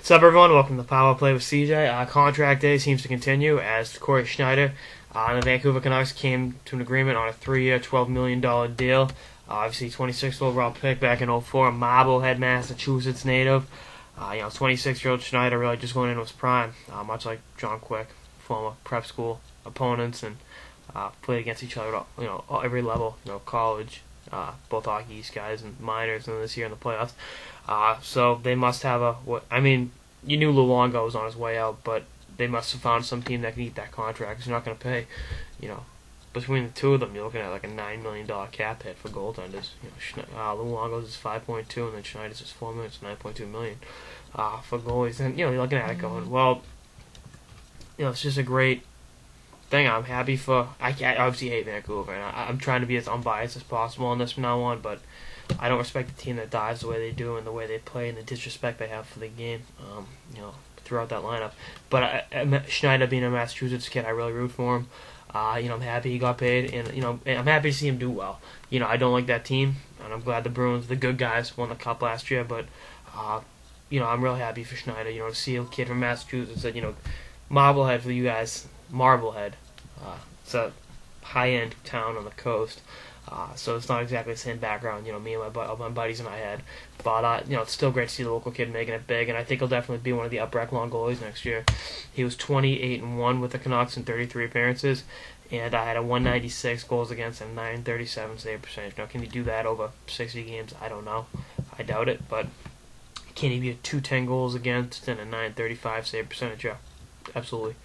What's up, everyone? Welcome to Power Play with CJ. Contract day seems to continue as Cory Schneider and the Vancouver Canucks came to an agreement on a 3-year, $12 million deal. Obviously, 26th overall pick back in '04, Marblehead, Massachusetts native. 26-year-old Schneider really just going into his prime, much like John Quick, former prep school opponents, and played against each other at every level, college, both Hockey East guys and minors, and this year in the playoffs. So they must have you knew Luongo was on his way out, but they must have found some team that can eat that contract because you're not going to pay, between the two of them, you're looking at like a $9 million cap hit for goaltenders. Luongo's is 5.2, and then Schneider's is $4 million, so $9.2 million for goalies. And you're looking at it going, well, it's just a great thing. I'm happy for. I obviously hate Vancouver, and I'm trying to be as unbiased as possible on this from now on, but I don't respect the team that dives the way they do and the way they play and the disrespect they have for the game. Throughout that lineup. But Schneider being a Massachusetts kid, I really root for him. I'm happy he got paid, and I'm happy to see him do well. I don't like that team, and I'm glad the Bruins, the good guys, won the cup last year. But I'm real happy for Schneider. To see a kid from Massachusetts that Marblehead for you guys, Marblehead. It's a high-end town on the coast. So it's not exactly the same background, me and my buddies and I had. But, it's still great to see the local kid making it big, and I think he'll definitely be one of the upper echelon goalies next year. He was 28-1 with the Canucks in 33 appearances, and I had a 196 goals against and 937 save percentage. Now, can he do that over 60 games? I don't know. I doubt it, but can he be a 210 goals against and a 935 save percentage? Yeah, absolutely.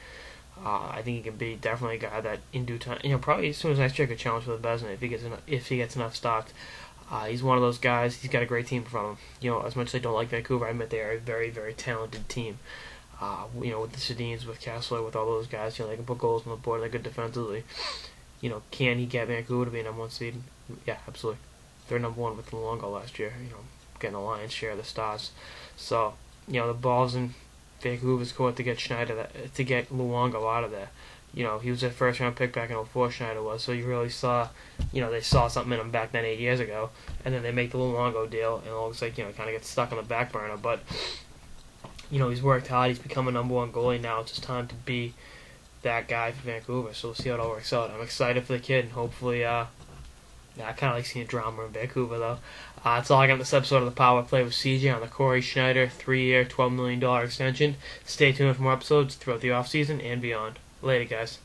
I think he can be definitely a guy that in due time, probably as soon as next year could challenge for the Vezina if he gets enough starts. He's one of those guys. He's got a great team in front of him. As much as I don't like Vancouver, I admit they are a very, very talented team. With the Sedins, with Kessler, with all those guys, they can put goals on the board. They're good defensively. Can he get Vancouver to be a number one seed? Yeah, absolutely. They're number one with Luongo last year. Getting the lion's share of the stars. So the ball's in Vancouver's court to get Schneider, to get Luongo out of there. He was a first-round pick back in '04, Schneider was, so you really saw, they saw something in him back then 8 years ago, and then they make the Luongo deal, and it looks like, kind of gets stuck on the back burner, but, he's worked hard, he's become a number one goalie now, it's just time to be that guy for Vancouver, so we'll see how it all works out. I'm excited for the kid, and hopefully, I kind of like seeing drama in Vancouver, though. That's all I got in this episode of the Power Play with CJ on the Cory Schneider 3-year, $12 million extension. Stay tuned for more episodes throughout the offseason and beyond. Later, guys.